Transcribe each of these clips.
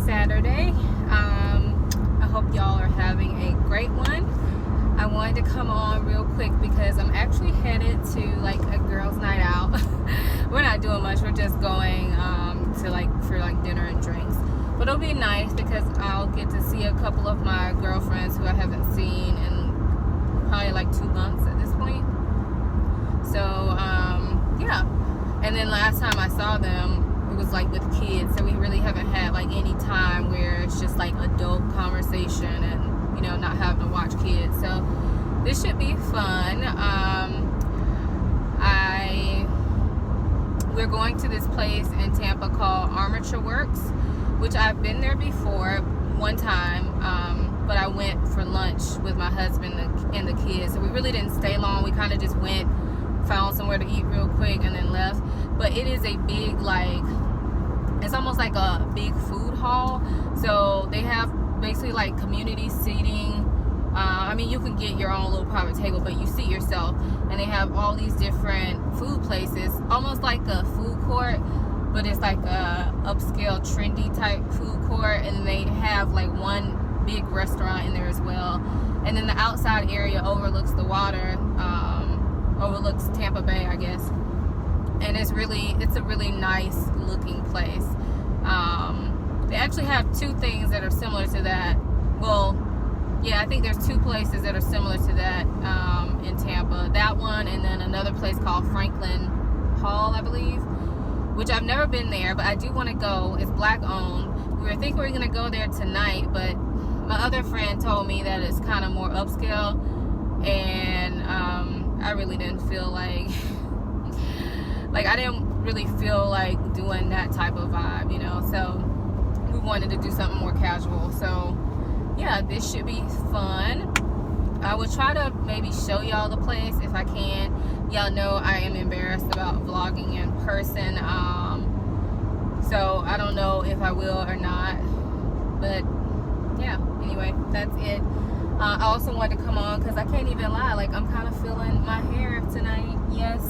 Saturday. I hope y'all are having a great one. I wanted to come on real quick because I'm actually headed to like a girls' night out. We're not doing much. We're just going for dinner and drinks. But it'll be nice because I'll get to see a couple of my girlfriends who I haven't seen in probably like 2 months at this point. So yeah. And then last time I saw them, it was like with kids, so we really haven't had like any time where it's just like adult conversation and, you know, not having to watch kids. So this should be fun. We're going to this place in Tampa called Armature Works, which I've been there before one time, but I went for lunch with my husband and the kids, so we really didn't stay long. We kind of just went, found somewhere to eat real quick, and then left. But it is a big, like, it's almost like a big food hall. So they have basically like community seating. I mean, you can get your own little private table, but you seat yourself. And they have all these different food places, almost like a food court, but it's like a upscale, trendy type food court. And they have like one big restaurant in there as well. And then the outside area overlooks the water, overlooks Tampa Bay, I guess. And it's a really nice looking place. They actually have two things that are similar to that. Well, yeah, I think there's two places that are similar to that in Tampa. That one, and then another place called Franklin Hall, I believe, which I've never been there, but I do want to go. It's black owned. We were thinking we were going to go there tonight, but my other friend told me that it's kind of more upscale, and I really didn't feel like I didn't really feel like doing that type of vibe, you know. So we wanted to do something more casual. So yeah, this should be fun. I will try to maybe show y'all the place if I can. Y'all know I am embarrassed about vlogging in person, so I don't know if I will or not, but yeah, anyway, that's it. I also wanted to come on because I can't even lie, like, I'm kind of feeling my hair tonight. Yes.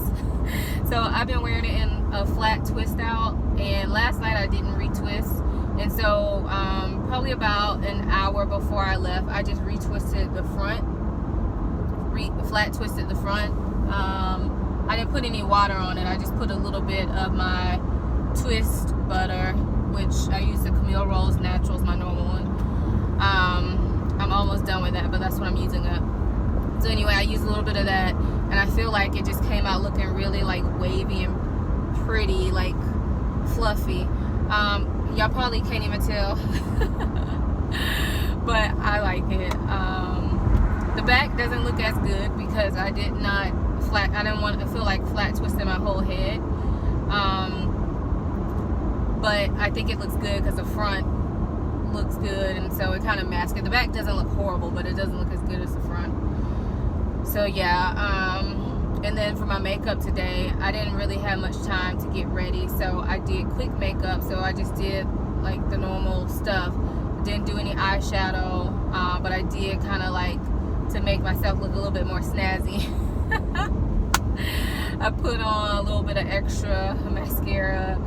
So I've been wearing it in a flat twist out, and last night I didn't retwist. And so probably about an hour before I left, I just retwisted the front, flat twisted the front. I didn't put any water on it. I just put a little bit of my twist butter, which I use the Camille Rose Naturals, my normal one. I'm almost done with that, but that's what I'm using up. So anyway, I used a little bit of that, and I feel like it just came out looking really like wavy and pretty, like fluffy. Y'all probably can't even tell, but I like it. The back doesn't look as good because I didn't want to feel like flat twisting my whole head. But I think it looks good because the front looks good, and so it kind of masks it. The back doesn't look horrible, but it doesn't look as good as the front. So yeah, and then for my makeup today, I didn't really have much time to get ready, so I did quick makeup. So I just did like the normal stuff. Didn't do any eyeshadow, but I did kind of like to make myself look a little bit more snazzy. I put on a little bit of extra mascara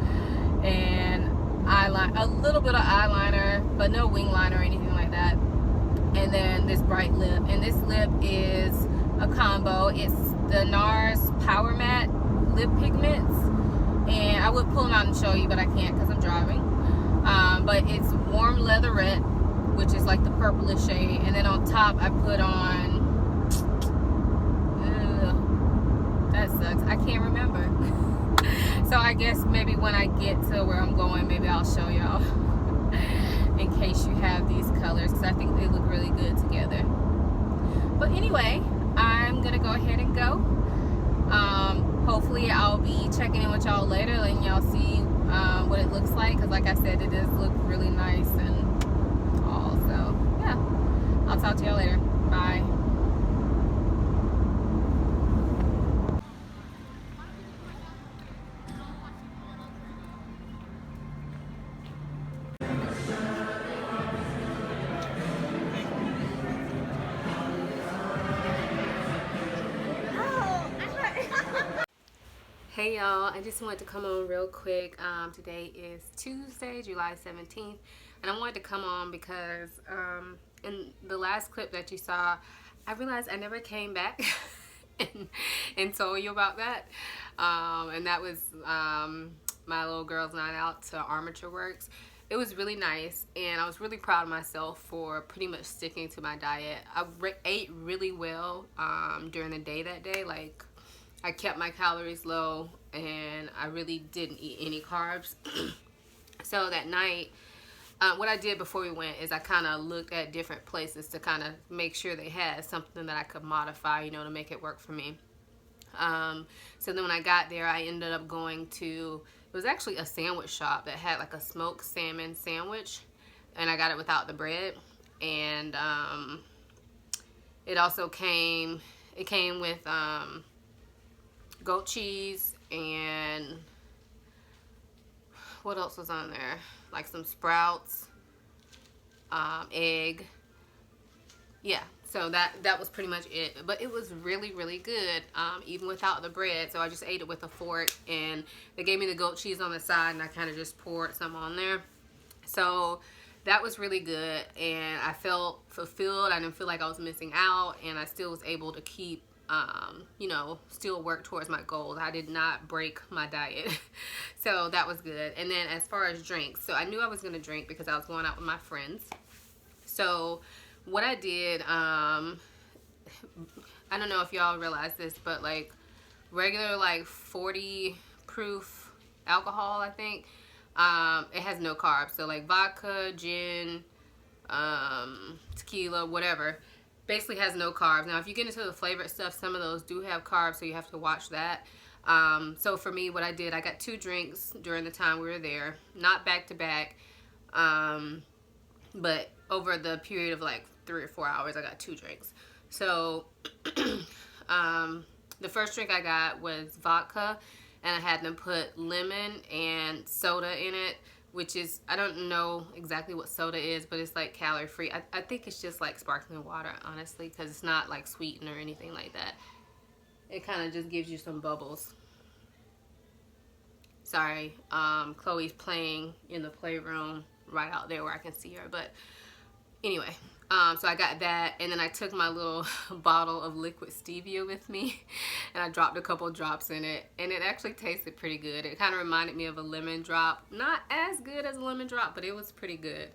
and a little bit of eyeliner, but no wing liner or anything like that. And then this bright lip, and this lip is a combo. It's the NARS Power Matte lip pigments, and I would pull them out and show you, but I can't because I'm driving. But it's warm leatherette, which is like the purplish shade, and then on top I put on that sucks, I can't remember. So I guess maybe when I get to where I'm going, maybe I'll show y'all in case you have these colors, because I think they look really good together. But anyway, I'm gonna go ahead and go. Hopefully I'll be checking in with y'all later, letting y'all see what it looks like, because like I said, it does look really nice and all. So yeah, I'll talk to y'all later. Bye. Hey y'all, I just wanted to come on real quick. Today is Tuesday, July 17th, and I wanted to come on because in the last clip that you saw, I realized I never came back and told you about that. And that was my little girl's night out to Armature Works. It was really nice, and I was really proud of myself for pretty much sticking to my diet. I ate really well during the day that day. Like, I kept my calories low, and I really didn't eat any carbs. So that night, what I did before we went is I kind of looked at different places to kind of make sure they had something that I could modify, you know, to make it work for me. So then when I got there, I ended up going to, it was actually a sandwich shop that had like a smoked salmon sandwich, and I got it without the bread. And it also came with goat cheese, and what else was on there? Like some sprouts, egg. Yeah, so that was pretty much it. But it was really, really good, even without the bread. So I just ate it with a fork, and they gave me the goat cheese on the side, and I kind of just poured some on there. So that was really good, and I felt fulfilled. I didn't feel like I was missing out, and I still was able to keep you know, still work towards my goals. I did not break my diet. So that was good. And then as far as drinks, so I knew I was going to drink because I was going out with my friends. So what I did, I don't know if y'all realize this, but like regular like 40 proof alcohol, I think, it has no carbs. So like vodka, gin, tequila, whatever, basically has no carbs. Now if you get into the flavored stuff, some of those do have carbs, so you have to watch that. So for me, what I did, I got 2 drinks during the time we were there, not back to back, but over the period of like 3 or 4 hours, I got 2 drinks. So the first drink I got was vodka, and I had them put lemon and soda in it, which is, I don't know exactly what soda is, but it's like calorie free. I think it's just like sparkling water, honestly, because it's not like sweetened or anything like that. It kind of just gives you some bubbles. Sorry, Chloe's playing in the playroom right out there where I can see her. But anyway, so I got that, and then I took my little bottle of liquid stevia with me, and I dropped a couple drops in it, and it actually tasted pretty good. It kind of reminded me of a lemon drop. Not as good as a lemon drop, but it was pretty good.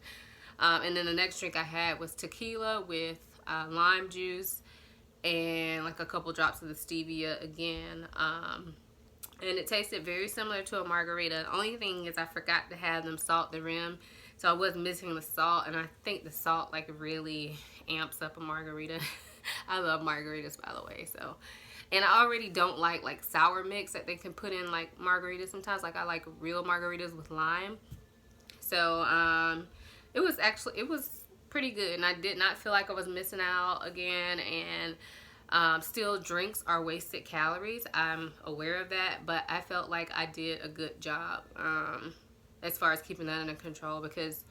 And then the next drink I had was tequila with lime juice and like a couple drops of the stevia again. And it tasted very similar to a margarita. The only thing is I forgot to have them salt the rim, so I was missing the salt, and I think the salt like really amps up a margarita. I love margaritas, by the way. So, and I already don't like sour mix that they can put in like margaritas sometimes. Like I like real margaritas with lime. So it was pretty good, and I did not feel like I was missing out again. And still, drinks are wasted calories. I'm aware of that, but I felt like I did a good job as far as keeping that under control, because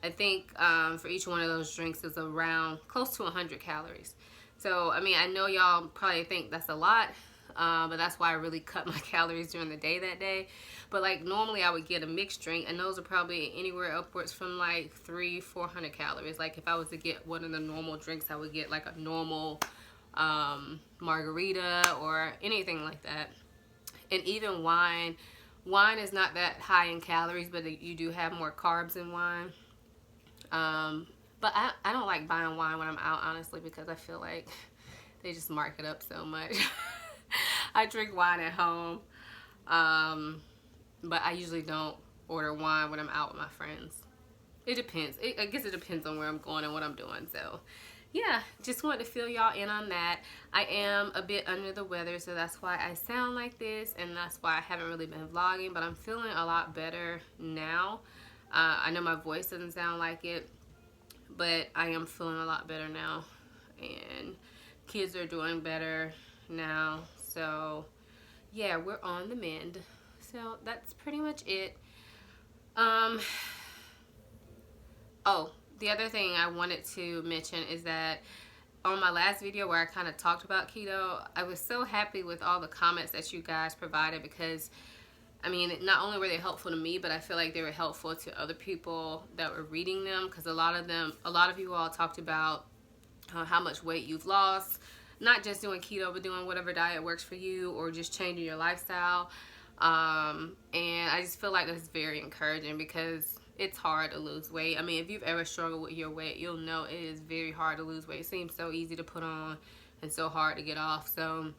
I think for each one of those drinks is around close to 100 calories. So, I mean, I know y'all probably think that's a lot, but that's why I really cut my calories during the day that day. But like normally I would get a mixed drink, and those are probably anywhere upwards from like 300-400 calories. Like if I was to get one of the normal drinks, I would get like a normal margarita or anything like that. And even wine is not that high in calories, but you do have more carbs in wine. But I don't like buying wine when I'm out, honestly, because I feel like they just mark it up so much. I drink wine at home, but I usually don't order wine when I'm out with my friends. It depends. I guess it depends on where I'm going and what I'm doing. So yeah, just wanted to fill y'all in on that. I am a bit under the weather, so that's why I sound like this, and that's why I haven't really been vlogging, but I'm feeling a lot better now. I know my voice doesn't sound like it, but I am feeling a lot better now, and kids are doing better now. So yeah, we're on the mend. So that's pretty much it. Oh, the other thing I wanted to mention is that on my last video where I kind of talked about keto, I was so happy with all the comments that you guys provided, because I mean, not only were they helpful to me, but I feel like they were helpful to other people that were reading them, because a lot of you all talked about how much weight you've lost, not just doing keto, but doing whatever diet works for you, or just changing your lifestyle. And I just feel like that's very encouraging, because it's hard to lose weight. I mean, if you've ever struggled with your weight, you'll know it is very hard to lose weight. It seems so easy to put on and so hard to get off. So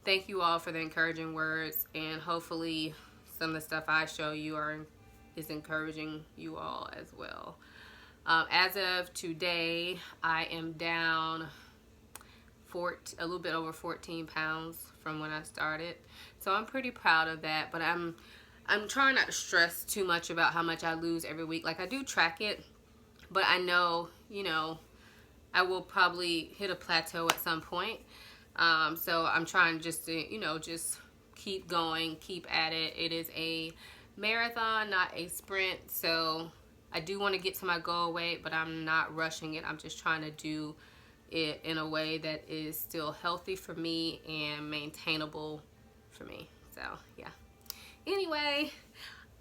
thank you all for the encouraging words, and hopefully some of the stuff I show you is encouraging you all as well. As of today, I am down a little bit over 14 pounds from when I started, so I'm pretty proud of that. But I'm trying not to stress too much about how much I lose every week. Like, I do track it, but I know, I will probably hit a plateau at some point. So I'm trying just to, just keep going, keep at it. It is a marathon, not a sprint. So I do want to get to my goal weight, but I'm not rushing it. I'm just trying to do it in a way that is still healthy for me and maintainable for me. So yeah. Anyway,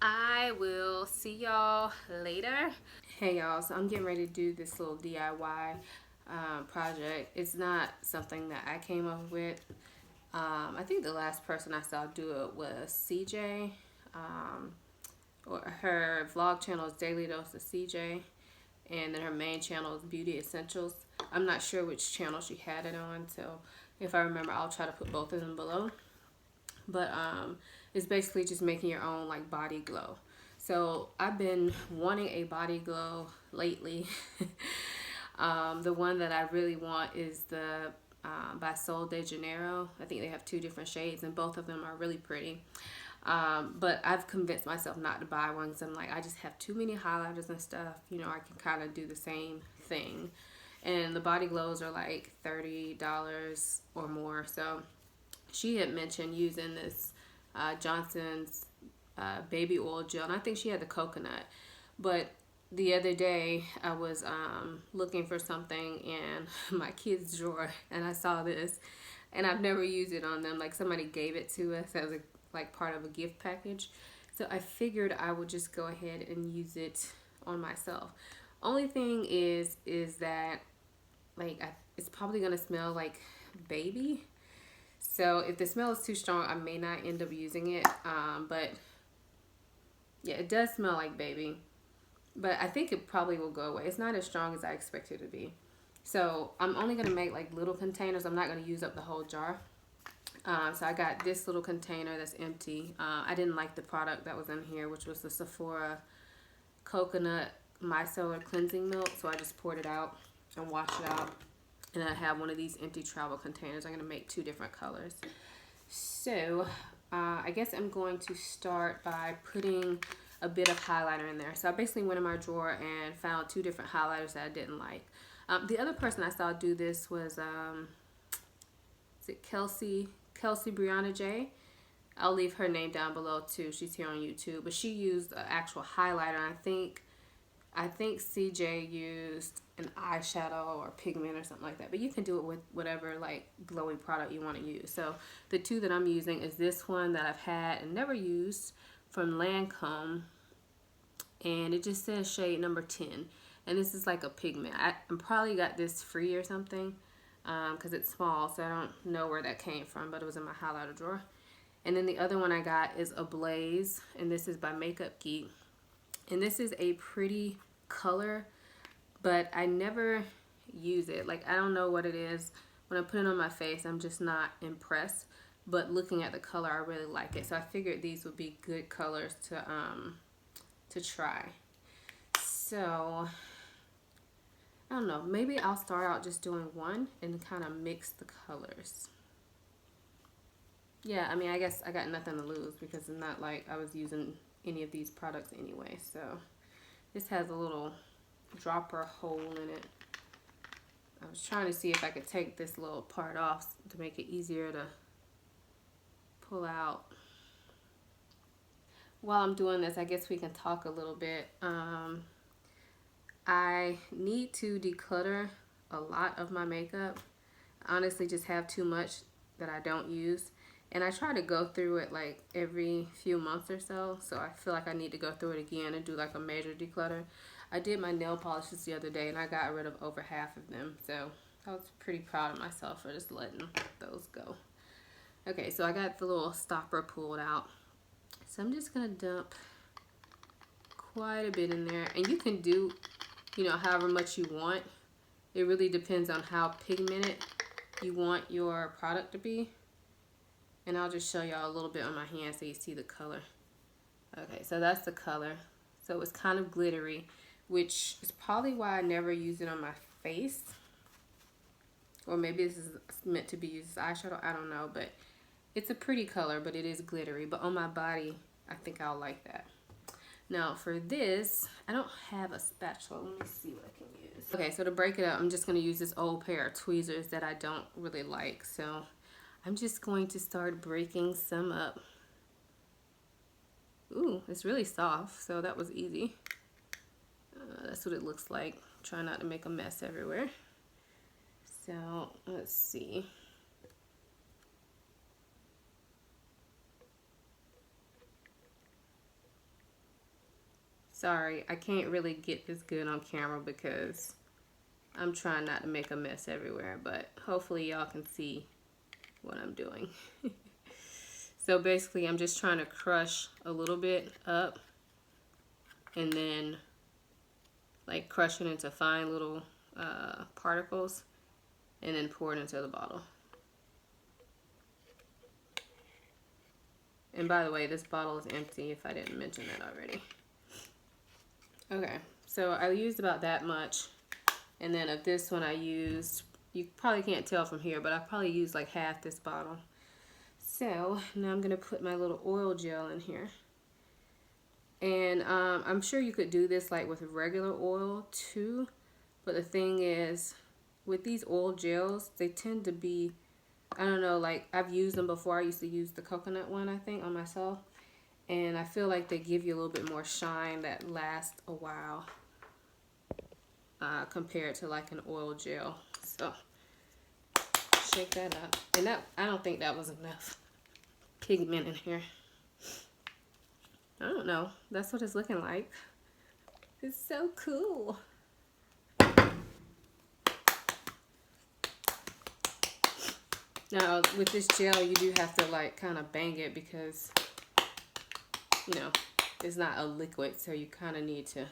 I will see y'all later. Hey y'all, so I'm getting ready to do this little DIY project. It's not something that I came up with. I think the last person I saw do it was CJ. Or her vlog channel is DailyDoseofCjay, and then her main channel is Beauty Essentials. I'm not sure which channel she had it on, so if I remember, I'll try to put both of them below. But it's basically just making your own like body glow. So I've been wanting a body glow lately. The one that I really want is the by Sol de Janeiro. I think they have 2 different shades, and both of them are really pretty. But I've convinced myself not to buy one, because I'm like, I just have too many highlighters and stuff. I can kind of do the same thing. And the body glows are like $30 or more. So she had mentioned using this Johnson's baby oil gel, and I think she had the coconut. But the other day I was looking for something in my kids' drawer, and I saw this, and I've never used it on them. Like, somebody gave it to us as like part of a gift package, so I figured I would just go ahead and use it on myself. Only thing is that like it's probably gonna smell like baby, so if the smell is too strong, I may not end up using it. But yeah, it does smell like baby, but I think it probably will go away. It's not as strong as I expect it to be, so I'm only gonna make like little containers. I'm not gonna use up the whole jar. So I got this little container that's empty. I didn't like the product that was in here, which was the Sephora coconut micellar cleansing milk, so I just poured it out and washed it out. And I have one of these empty travel containers. I'm going to make 2 different colors. So I guess I'm going to start by putting a bit of highlighter in there. So I basically went in my drawer and found 2 different highlighters that I didn't like. The other person I saw do this was is it Kelsee Briana Jai? I'll leave her name down below too. She's here on YouTube, but she used an actual highlighter. And I think CJ used an eyeshadow or pigment or something like that. But you can do it with whatever like glowy product you want to use. So the 2 that I'm using is this one that I've had and never used from Lancome, and it just says shade number 10. And this is like a pigment. I probably got this free or something, because it's small, so I don't know where that came from, but it was in my highlighter drawer. And then the other one I got is Ablaze, and this is by Makeup Geek. And this is a pretty color, but I never use it. Like, I don't know what it is. When I put it on my face, I'm just not impressed. But looking at the color, I really like it. So I figured these would be good colors to try. So I don't know. Maybe I'll start out just doing one and kind of mix the colors. Yeah, I mean, I guess I got nothing to lose, because it's not like I was using any of these products anyway. So this has a little dropper hole in it. I was trying to see if I could take this little part off to make it easier to pull out. While I'm doing this, I guess we can talk a little bit. I need to declutter a lot of my makeup. I honestly just have too much that I don't use. And I try to go through it like every few months or so. So I feel like I need to go through it again and do like a major declutter. I did my nail polishes the other day and I got rid of over half of them. So I was pretty proud of myself for just letting those go. Okay, so I got the little stopper pulled out. So I'm just going to dump quite a bit in there. And you can do, you know, however much you want. It really depends on how pigmented you want your product to be. And I'll just show y'all a little bit on my hand so you see the color. Okay, so that's the color. So it's kind of glittery, which is probably why I never use it on my face. Or maybe this is meant to be used as eyeshadow, I don't know. But it's a pretty color, but it is glittery. But on my body, I think I'll like that. Now for this, I don't have a spatula. Let me see what I can use. Okay, so to break it up, I'm just going to use this old pair of tweezers that I don't really like. So I'm just going to start breaking some up. Ooh, it's really soft, so that was easy. That's what it looks like. Try not to make a mess everywhere. So let's see. Sorry, I can't really get this good on camera because I'm trying not to make a mess everywhere, but hopefully y'all can see what I'm doing. So basically I'm just trying to crush a little bit up and then like crush it into fine little particles and then pour it into the bottle. And by the way, this bottle is empty if I didn't mention that already. Okay, so I used about that much. And then of this one I used, you probably can't tell from here, but I probably used like half this bottle. So now I'm gonna put my little oil gel in here. And I'm sure you could do this like with regular oil too. But the thing is, with these oil gels, they tend to be, I don't know, like I've used them before. I used to use the coconut one, I think, on myself. And I feel like they give you a little bit more shine that lasts a while compared to like an oil gel. So shake that up. And that, I don't think that was enough pigment in here. I don't know. That's what it's looking like. It's so cool. Now with this gel, you do have to like kind of bang it because, you know, it's not a liquid, so you kind of need to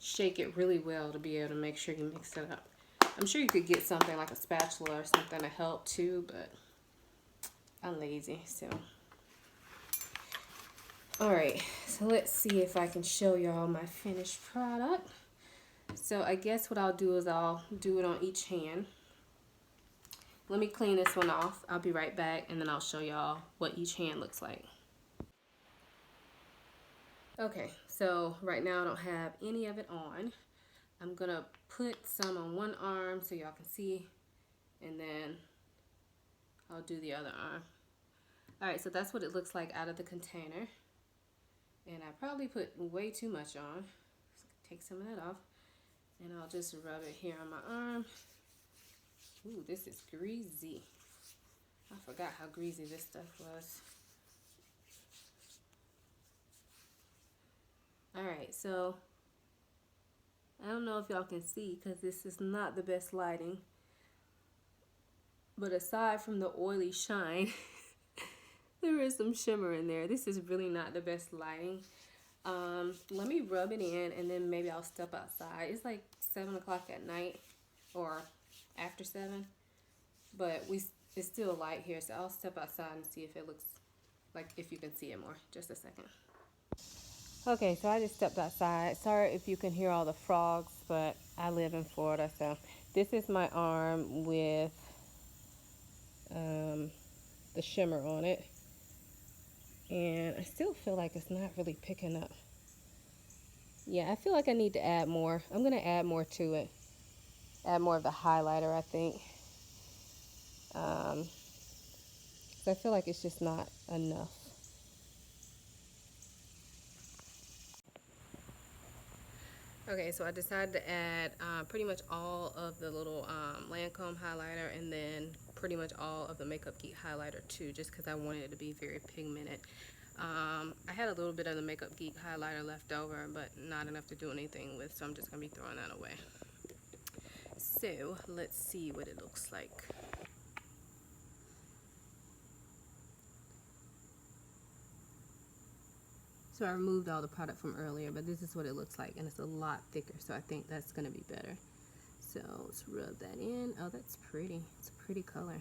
shake it really well to be able to make sure you mix it up. I'm sure you could get something like a spatula or something to help too, but I'm lazy, so. Alright, so let's see if I can show y'all my finished product. So I guess what I'll do is I'll do it on each hand. Let me clean this one off. I'll be right back, and then I'll show y'all what each hand looks like. Okay, so right now I don't have any of it on. I'm gonna put some on one arm so y'all can see, and then I'll do the other arm. Alright, so that's what it looks like out of the container. And I probably put way too much on. So take some of that off. And I'll just rub it here on my arm. Ooh, this is greasy. I forgot how greasy this stuff was. Alright, so I don't know if y'all can see because this is not the best lighting. But aside from the oily shine, there is some shimmer in there. This is really not the best lighting. Let me rub it in and then maybe I'll step outside. It's like 7 o'clock at night or after 7. But it's still light here, so I'll step outside and see if it looks like, if you can see it more. Just a second. Okay, so I just stepped outside. Sorry if you can hear all the frogs, but I live in Florida, so this is my arm with the shimmer on it. And I still feel like it's not really picking up. Yeah, I feel like I need to add more. I'm going to add more to it. Add more of the highlighter, I think. So I feel like it's just not enough. Okay, so I decided to add pretty much all of the little Lancome highlighter and then pretty much all of the Makeup Geek highlighter too, just because I wanted it to be very pigmented. I had a little bit of the Makeup Geek highlighter left over, but not enough to do anything with, so I'm just going to be throwing that away. So let's see what it looks like. So I removed all the product from earlier, but this is what it looks like, and it's a lot thicker, so I think that's going to be better. So let's rub that in. Oh, that's pretty. It's a pretty color.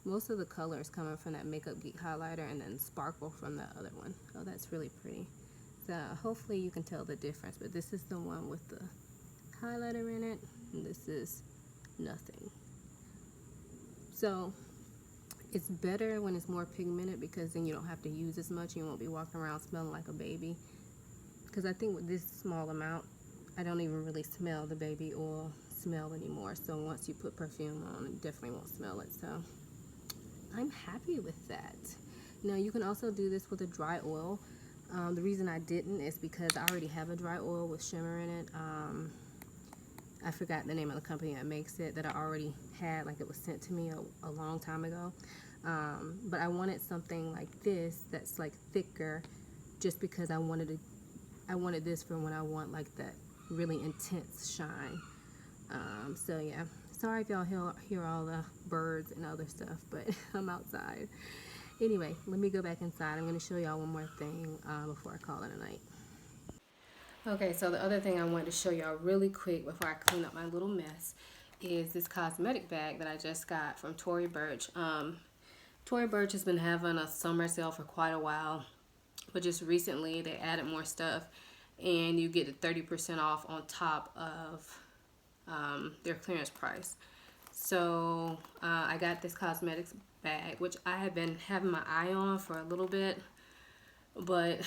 Most of the color is coming from that Makeup Geek highlighter and then sparkle from the other one. Oh, that's really pretty. So hopefully you can tell the difference, but this is the one with the highlighter in it, and this is nothing. So it's better when it's more pigmented because then you don't have to use as much. You won't be walking around smelling like a baby. Because I think with this small amount, I don't even really smell the baby oil smell anymore. So once you put perfume on, it definitely won't smell it. So I'm happy with that. Now you can also do this with a dry oil. The reason I didn't is because I already have a dry oil with shimmer in it. I forgot the name of the company that makes it, that I already had, like it was sent to me a long time ago. But I wanted something like this that's like thicker, just because I wanted this for when I want like that really intense shine. So yeah, sorry if y'all hear all the birds and other stuff, but I'm outside. Anyway, let me go back inside. I'm going to show y'all one more thing before I call it a night. Okay, so the other thing I wanted to show y'all really quick before I clean up my little mess is this cosmetic bag that I just got from Tory Burch. Tory Burch has been having a summer sale for quite a while, but just recently they added more stuff, and you get 30% off on top of their clearance price. So I got this cosmetics bag, which I have been having my eye on for a little bit, but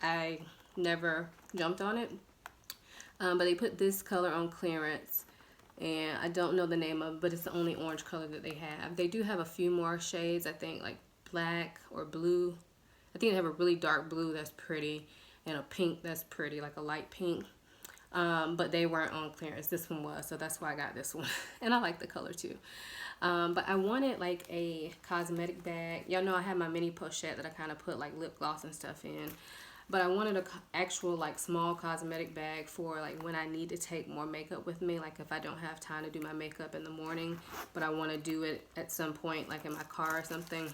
I never jumped on it. But they put this color on clearance, and I don't know the name of it, but it's the only orange color that they have. They do have a few more shades, I think, like black or blue. I think they have a really dark blue that's pretty, and a pink that's pretty, like a light pink. But they weren't on clearance. This one was, so that's why I got this one. And I like the color too. But I wanted like a cosmetic bag. Y'all know I have my mini pochette that I kind of put like lip gloss and stuff in. But I wanted a actual like small cosmetic bag for like when I need to take more makeup with me. Like if I don't have time to do my makeup in the morning, but I want to do it at some point like in my car or something.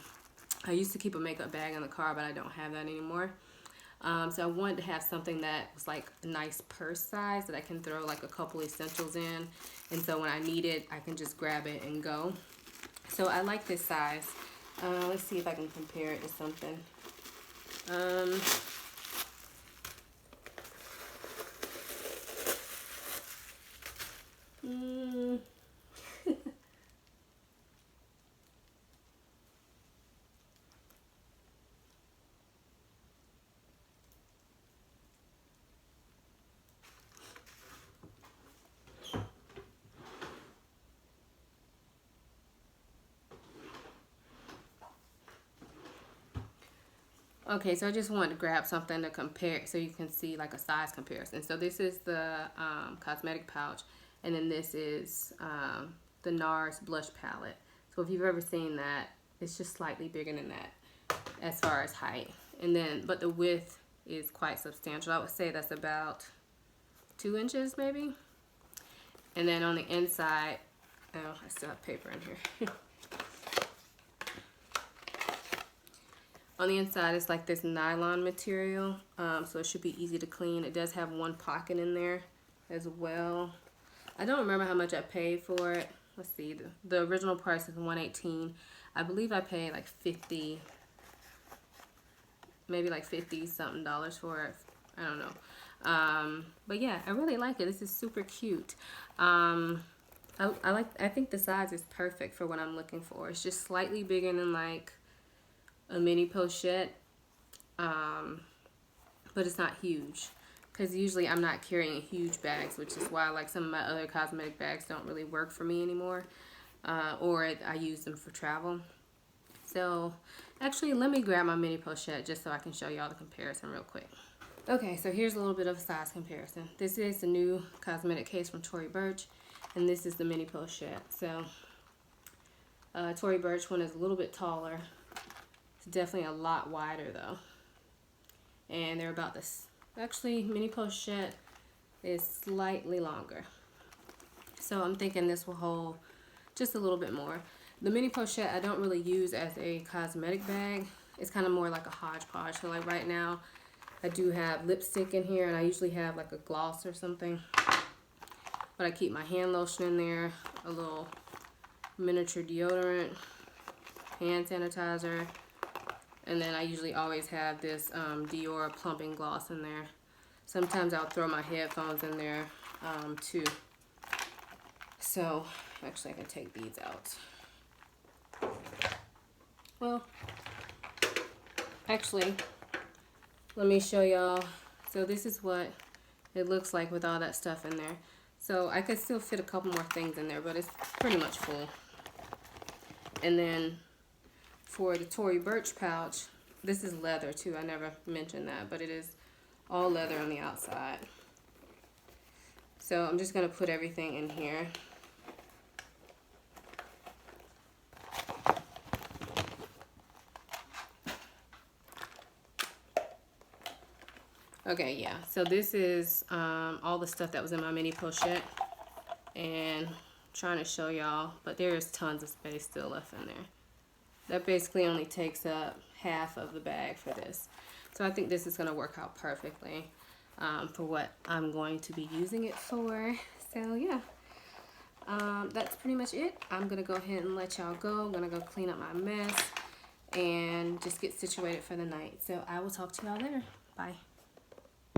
I used to keep a makeup bag in the car, but I don't have that anymore. So I wanted to have something that was like a nice purse size that I can throw like a couple essentials in. And so when I need it, I can just grab it and go. So I like this size. Let's see if I can compare it to something. Okay, so I just wanted to grab something to compare so you can see like a size comparison. So this is the cosmetic pouch, and then this is the NARS blush palette. So if you've ever seen that, it's just slightly bigger than that as far as height. And then, but the width is quite substantial. I would say that's about 2 inches maybe. And then on the inside, oh, I still have paper in here. On the inside, it's like this nylon material, so it should be easy to clean. It does have one pocket in there as well. I don't remember how much I paid for it. Let's see, the original price is $118. I believe I paid like 50, maybe like 50 something dollars for it. I don't know. But yeah, I really like it. This is super cute. I think the size is perfect for what I'm looking for. It's just slightly bigger than like a mini pochette, but it's not huge, because usually I'm not carrying huge bags, which is why like some of my other cosmetic bags don't really work for me anymore, or I use them for travel. So actually, let me grab my mini pochette just so I can show y'all the comparison real quick. Okay, so here's a little bit of a size comparison. This is the new cosmetic case from Tory Burch, and this is the mini pochette. So Tory Burch one is a little bit taller. It's definitely a lot wider though. And they're about this. Actually, mini pochette is slightly longer. So I'm thinking this will hold just a little bit more. The mini pochette I don't really use as a cosmetic bag. It's kind of more like a hodgepodge. So like right now, I do have lipstick in here, and I usually have like a gloss or something. But I keep my hand lotion in there, a little miniature deodorant, hand sanitizer, and then I usually always have this Dior plumping gloss in there. Sometimes I'll throw my headphones in there too. So actually I can take these out. Well, actually, let me show y'all. So this is what it looks like with all that stuff in there. So I could still fit a couple more things in there, but it's pretty much full. And then for the Tory Burch pouch, this is leather too. I never mentioned that, but it is all leather on the outside. So I'm just gonna put everything in here. Okay, yeah, so this is all the stuff that was in my mini pochette, and I'm trying to show y'all, but there is tons of space still left in there. That basically only takes up half of the bag for this. So I think this is gonna work out perfectly for what I'm going to be using it for. So yeah, that's pretty much it. I'm gonna go ahead and let y'all go. I'm gonna go clean up my mess and just get situated for the night. So I will talk to y'all later. Bye.